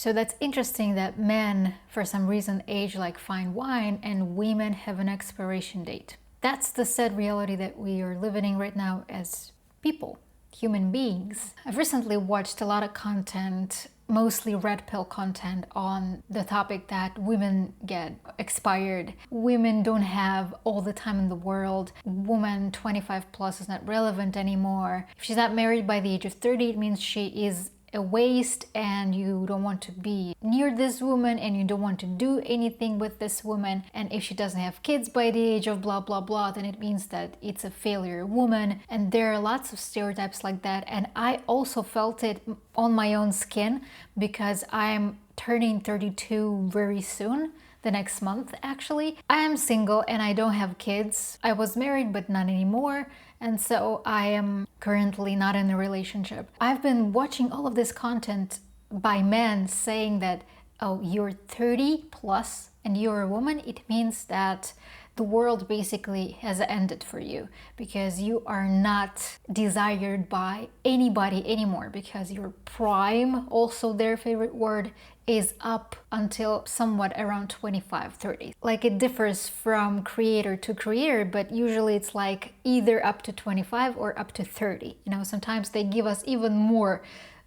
So that's interesting that men, for some reason, age like fine wine and women have an expiration date. That's the sad reality that we are living in right now as people, human beings. I've recently watched a lot of content, mostly red pill content, on the topic that women get expired. Women don't have all the time in the world. Woman 25 plus is not relevant anymore. If she's not married by the age of 30, it means she is a waste and you don't want to be near this woman and you don't want to do anything with this woman. And if she doesn't have kids by the age of blah blah blah, then it means that it's a failure woman. And there are lots of stereotypes like that, and I also felt it on my own skin because I'm turning 32 very soon, the next month actually. I am single and I don't have kids. I was married but not anymore, and so I am currently not in a relationship. I've been watching all of this content by men saying that, oh, you're 30 plus and you're a woman, it means that the world basically has ended for you because you are not desired by anybody anymore, because your prime, also their favorite word, is up until somewhat around 25, 30. Like, it differs from creator to creator, but usually it's like either up to 25 or up to 30. You know, sometimes they give us even more,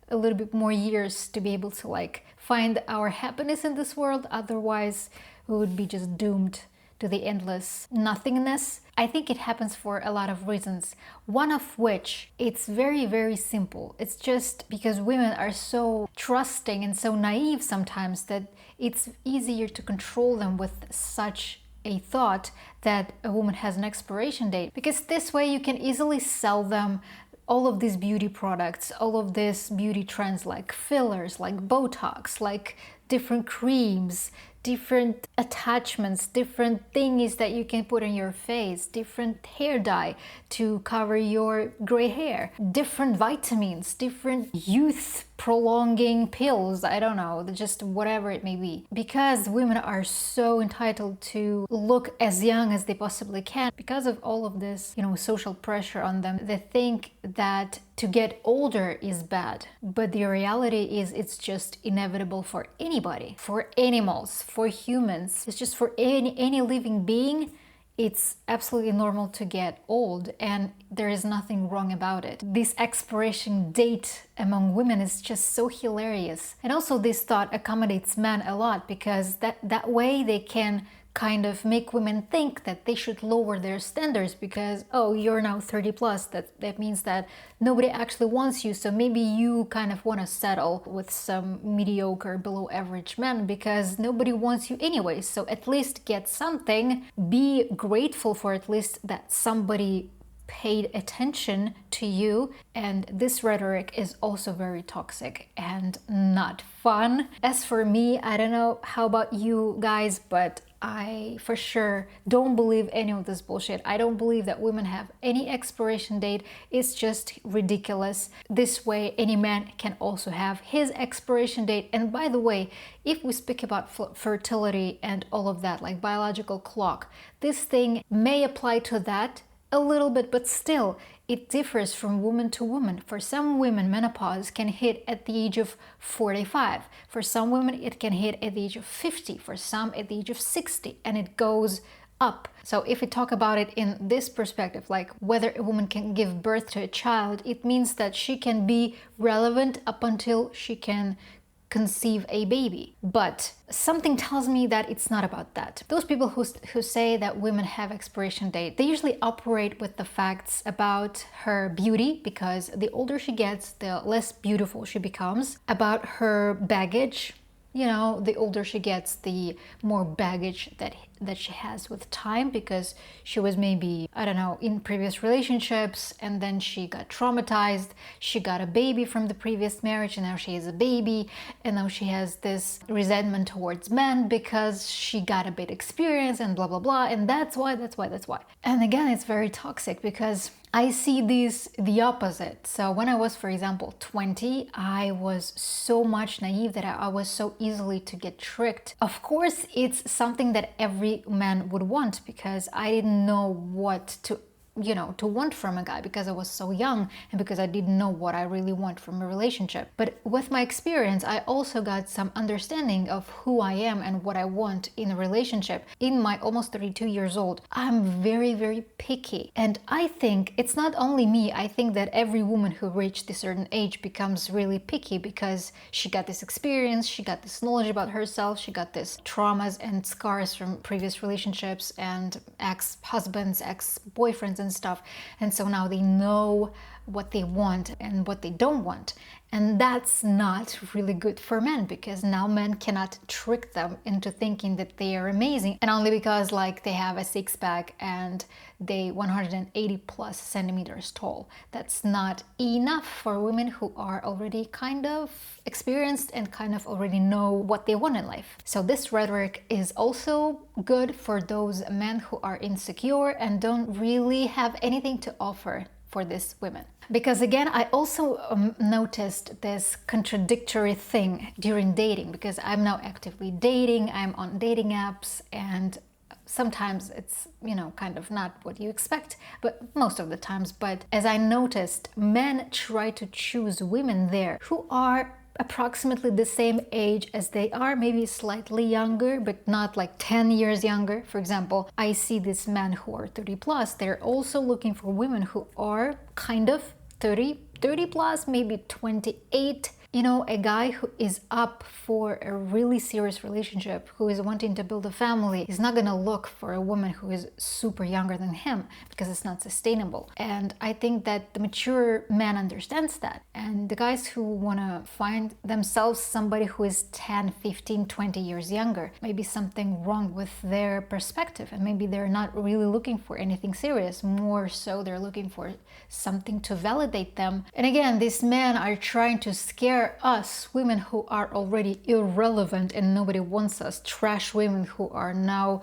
a little bit more years to be able to like find our happiness in this world. Otherwise, we would be just doomed to the endless nothingness. I think it happens for a lot of reasons. One of which, it's very, very simple. It's just because women are so trusting and so naive sometimes that it's easier to control them with such a thought that a woman has an expiration date. Because this way you can easily sell them all of these beauty products, all of these beauty trends like fillers, like Botox, like different creams, different attachments, different things that you can put on your face, different hair dye to cover your gray hair, different vitamins, different youth prolonging pills, I don't know, just whatever it may be. Because women are so entitled to look as young as they possibly can, because of all of this, you know, social pressure on them, they think that to get older is bad. But the reality is it's just inevitable for anybody, for animals, for humans. It's just for any living being. It's absolutely normal to get old, and there is nothing wrong about it. This expiration date among women is just so hilarious. And also this thought accommodates men a lot, because that way they can kind of make women think that they should lower their standards because, oh, you're now 30 plus, that means that nobody actually wants you, so maybe you kind of want to settle with some mediocre, below average men because nobody wants you anyway, so at least get something, be grateful for at least that somebody paid attention to you. And this rhetoric is also very toxic and not fun. As for me, I don't know how about you guys, but I for sure don't believe any of this bullshit. I don't believe that women have any expiration date. It's just ridiculous. This way any man can also have his expiration date. And by the way, if we speak about fertility and all of that, like biological clock, this thing may apply to that a little bit, but still it differs from woman to woman. For some women, menopause can hit at the age of 45. For some women, it can hit at the age of 50. For some, at the age of 60, and it goes up. So if we talk about it in this perspective, like whether a woman can give birth to a child, it means that she can be relevant up until she can conceive a baby. But something tells me that it's not about that. Those people who say that women have expiration date, they usually operate with the facts about her beauty, because the older she gets, the less beautiful she becomes, about her baggage. You know, the older she gets, the more baggage that she has with time, because she was maybe, I don't know, in previous relationships, and then she got traumatized, she got a baby from the previous marriage, and now she has a baby, and now she has this resentment towards men because she got a bit experience and blah blah blah, and that's why. And again, it's very toxic, because I see the opposite. So when I was, for example, 20, I was so much naive that I was so easily to get tricked. Of course, it's something that every man would want, because I didn't know what to to want from a guy, because I was so young and because I didn't know what I really want from a relationship. But with my experience, I also got some understanding of who I am and what I want in a relationship. In my almost 32 years old, I'm very, very picky. And I think it's not only me, I think that every woman who reached a certain age becomes really picky because she got this experience, she got this knowledge about herself, she got this traumas and scars from previous relationships and ex-husbands, ex-boyfriends and stuff. And so now they know what they want and what they don't want. And that's not really good for men, because now men cannot trick them into thinking that they are amazing, and only because like they have a six-pack and they 180 plus centimeters tall. That's not enough for women who are already kind of experienced and kind of already know what they want in life. So this rhetoric is also good for those men who are insecure and don't really have anything to offer for these women. Because again, I also noticed this contradictory thing during dating, because I'm now actively dating, I'm on dating apps, and sometimes it's, kind of not what you expect, but most of the times. But as I noticed, men try to choose women there who are approximately the same age as they are, maybe slightly younger, but not like 10 years younger. For example, I see these men who are 30 plus, they're also looking for women who are kind of 30 plus, maybe 28. A guy who is up for a really serious relationship, who is wanting to build a family, is not going to look for a woman who is super younger than him, because it's not sustainable. And I think that the mature man understands that. And the guys who want to find themselves somebody who is 10, 15, 20 years younger, maybe something wrong with their perspective, and maybe they're not really looking for anything serious. More so, they're looking for something to validate them. And again, these men are trying to scare us, women who are already irrelevant and nobody wants us, trash women who are now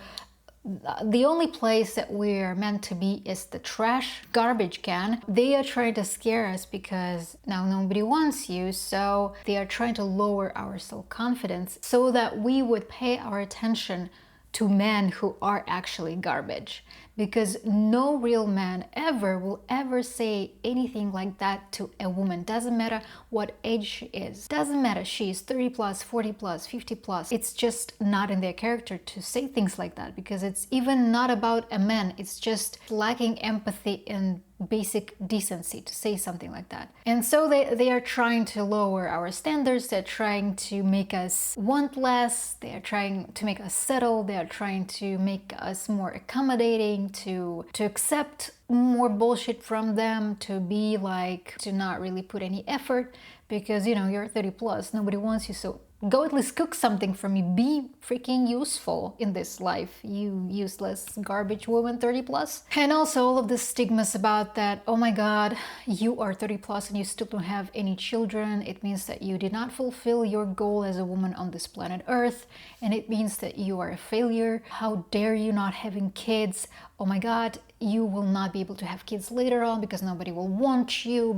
the only place that we're meant to be is the trash garbage can. They are trying to scare us because now nobody wants you, so they are trying to lower our self-confidence so that we would pay our attention to men who are actually garbage. Because no real man will ever say anything like that to a woman. Doesn't matter what age she is. Doesn't matter, she's 30 plus, 40 plus, 50 plus. It's just not in their character to say things like that, because it's even not about a man. It's just lacking empathy and basic decency to say something like that. And so they are trying to lower our standards. They're trying to make us want less. They are trying to make us settle. They are trying to make us more accommodating, to accept more bullshit from them, to be like, to not really put any effort, because you're 30 plus, nobody wants you, so go at least cook something for me. Be freaking useful in this life, you useless garbage woman 30 plus. And also all of the stigmas about that, oh my god, you are 30 plus and you still don't have any children. It means that you did not fulfill your goal as a woman on this planet Earth, and it means that you are a failure. How dare you not having kids? Oh my god, you will not be able to have kids later on because nobody will want you,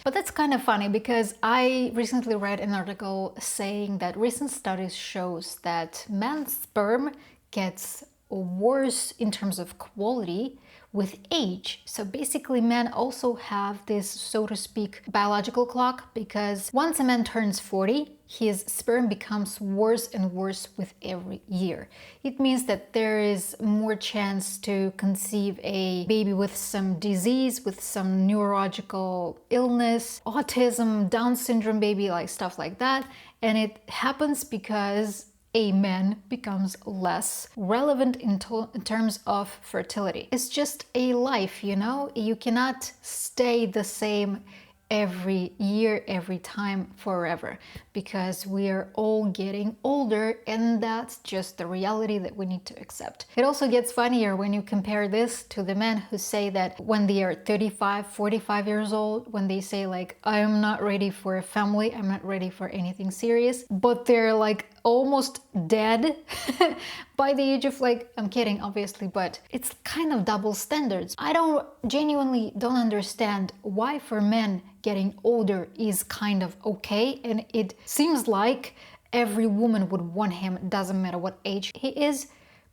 But that's kind of funny, because I recently read an article saying that recent studies shows that men's sperm gets worse in terms of quality with age. So basically men also have this, so to speak, biological clock, because once a man turns 40, his sperm becomes worse and worse with every year. It means that there is more chance to conceive a baby with some disease, with some neurological illness, autism, Down syndrome baby, like stuff like that. And it happens because a man becomes less relevant in terms of fertility. It's just a life, You cannot stay the same every year, every time, forever, because we are all getting older, and that's just the reality that we need to accept. It also gets funnier when you compare this to the men who say that when they are 35, 45 years old, when they say like, I'm not ready for a family, I'm not ready for anything serious, but they're like almost dead by the age of like, I'm kidding obviously, but it's kind of double standards. I genuinely don't understand why for men getting older is kind of okay, and it seems like every woman would want him, doesn't matter what age he is,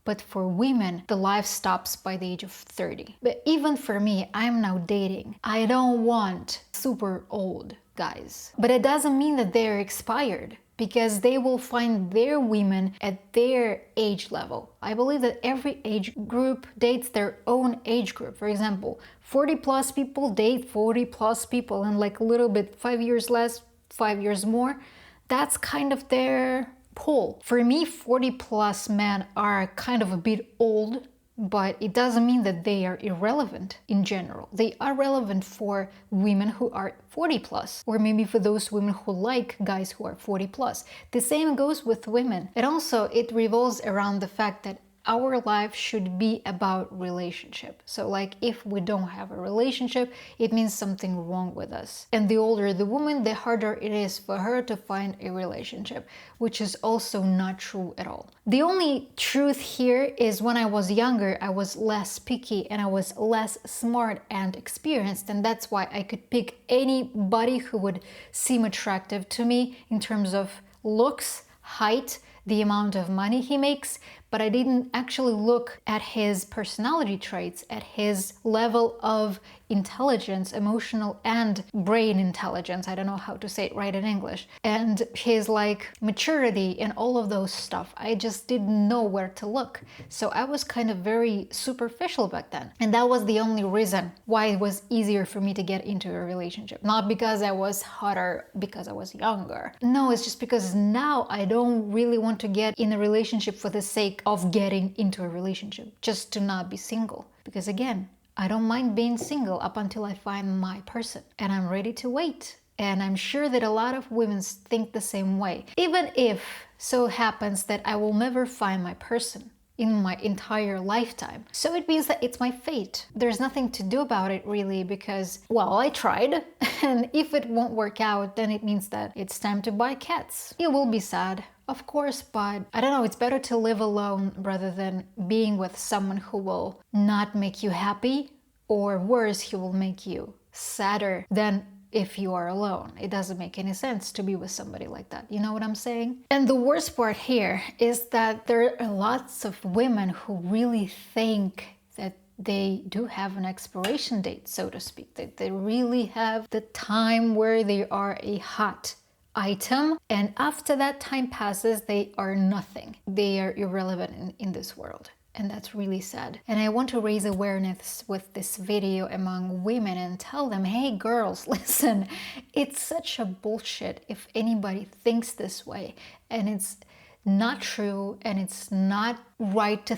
But for women, the life stops by the age of 30. But even for me, I'm now dating. I don't want super old guys. But it doesn't mean that they're expired, because they will find their women at their age level. I believe that every age group dates their own age group. For example, 40 plus people date 40 plus people, and like a little bit, 5 years less, 5 years more. That's kind of their pull. For me, 40 plus men are kind of a bit old, but it doesn't mean that they are irrelevant in general. They are relevant for women who are 40 plus, or maybe for those women who like guys who are 40 plus. The same goes with women. And also it revolves around the fact that our life should be about relationship. So like if we don't have a relationship, it means something wrong with us. And the older the woman, the harder it is for her to find a relationship, which is also not true at all. The only truth here is when I was younger, I was less picky and I was less smart and experienced, and that's why I could pick anybody who would seem attractive to me in terms of looks, height, the amount of money he makes, but I didn't actually look at his personality traits, at his level of intelligence, emotional and brain intelligence. I don't know how to say it right in English. And his like maturity and all of those stuff. I just didn't know where to look. So I was kind of very superficial back then. And that was the only reason why it was easier for me to get into a relationship. Not because I was hotter, because I was younger. No, it's just because now I don't really want to get in a relationship for the sake of getting into a relationship, just to not be single. Because again, I don't mind being single up until I find my person, and I'm ready to wait. And I'm sure that a lot of women think the same way, even if so happens that I will never find my person in my entire lifetime. So it means that it's my fate. There's nothing to do about it really, because, well, I tried, and if it won't work out, then it means that it's time to buy cats. It will be sad, of course, but I don't know, it's better to live alone rather than being with someone who will not make you happy, or worse, he will make you sadder than if you are alone. It doesn't make any sense to be with somebody like that. You know what I'm saying? And the worst part here is that there are lots of women who really think that they do have an expiration date, so to speak, that they really have the time where they are a hot item, and after that time passes, they are nothing. They are irrelevant in this world. And that's really sad. And I want to raise awareness with this video among women and tell them, hey girls, listen, it's such a bullshit if anybody thinks this way. And it's not true, and it's not right to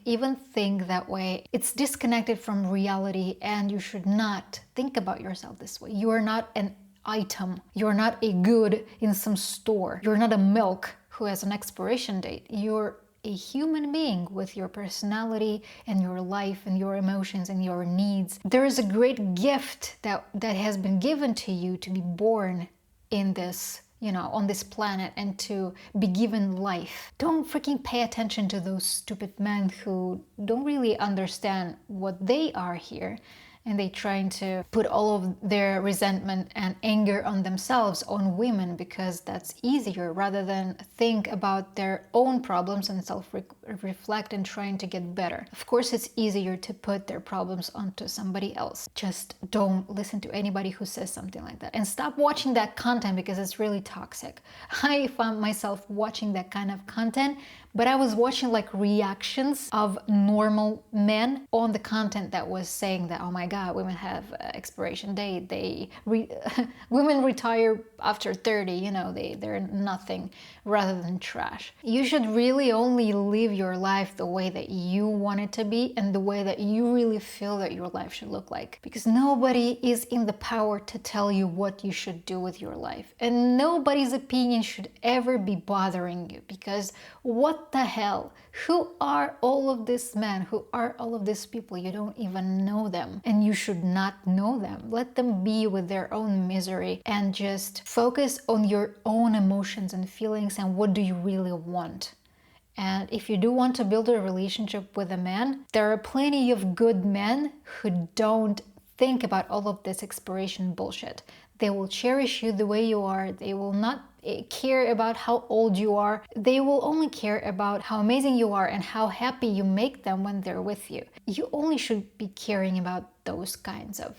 even think that way. It's disconnected from reality, and you should not think about yourself this way. You are not an item. You're not a good in some store. You're not a milk who has an expiration date. You're a human being with your personality and your life and your emotions and your needs. There is a great gift that has been given to you to be born in this, on this planet, and to be given life. Don't freaking pay attention to those stupid men who don't really understand what they are here. And they trying to put all of their resentment and anger on themselves, on women, because that's easier, rather than think about their own problems and self-reflect and trying to get better. Of course, it's easier to put their problems onto somebody else. Just don't listen to anybody who says something like that. And stop watching that content, because it's really toxic. I found myself watching that kind of content, but I was watching like reactions of normal men on the content that was saying that, oh my God, women have expiration date. Women retire after 30, they're nothing, rather than trash. You should really only live your life the way that you want it to be, and the way that you really feel that your life should look like. Because nobody is in the power to tell you what you should do with your life. And nobody's opinion should ever be bothering you, because what the hell? Who are all of these men? Who are all of these people? You don't even know them, and you should not know them. Let them be with their own misery, and just focus on your own emotions and feelings and what do you really want. And if you do want to build a relationship with a man, there are plenty of good men who don't think about all of this expiration bullshit. They will cherish you the way you are. They will not care about how old you are. They will only care about how amazing you are and how happy you make them when they're with you. You only should be caring about those kinds of,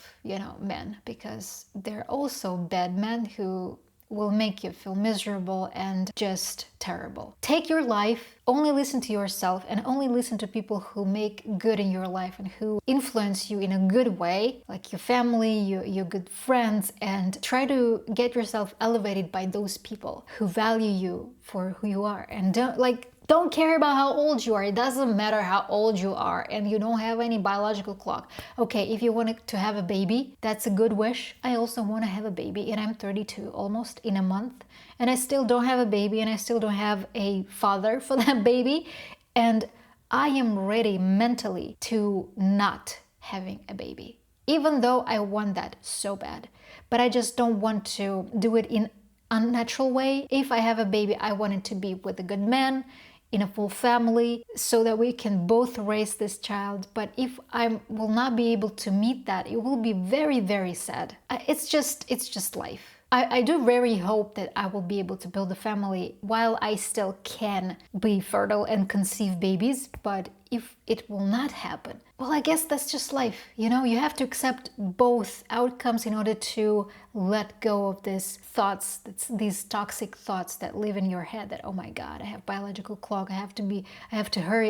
men, because they're also bad men who will make you feel miserable and just terrible. Take your life, only listen to yourself, and only listen to people who make good in your life and who influence you in a good way, like your family, your good friends, and try to get yourself elevated by those people who value you for who you are. And don't care about how old you are. It doesn't matter how old you are and you don't have any biological clock. Okay, if you want to have a baby, that's a good wish. I also want to have a baby, and I'm 32 almost in a month, and I still don't have a baby, and I still don't have a father for that baby, and I am ready mentally to not having a baby, even though I want that so bad. But I just don't want to do it in unnatural way. If I have a baby, I want it to be with a good man, in a full family, so that we can both raise this child. But if I will not be able to meet that, it will be very, very sad. It's just life. I do very hope that I will be able to build a family while I still can be fertile and conceive babies, but if it will not happen, well, I guess that's just life. You have to accept both outcomes in order to let go of these thoughts, these toxic thoughts that live in your head that, oh my God, I have biological clock, I have to hurry.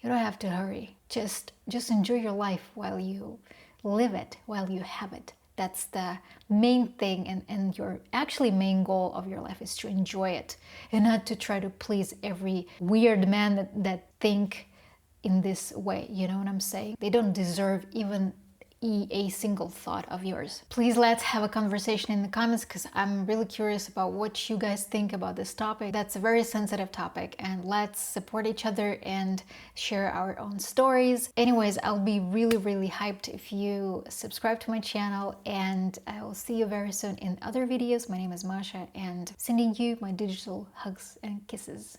You don't have to hurry. Just enjoy your life while you live it, while you have it. That's the main thing, and your actually main goal of your life is to enjoy it and not to try to please every weird man that think in this way. You know what I'm saying? They don't deserve even a single thought of yours. Please, let's have a conversation in the comments, because I'm really curious about what you guys think about this topic. That's a very sensitive topic, and let's support each other and share our own stories. Anyways, I'll be really, really hyped if you subscribe to my channel, and I will see you very soon in other videos. My name is Masha, and sending you my digital hugs and kisses.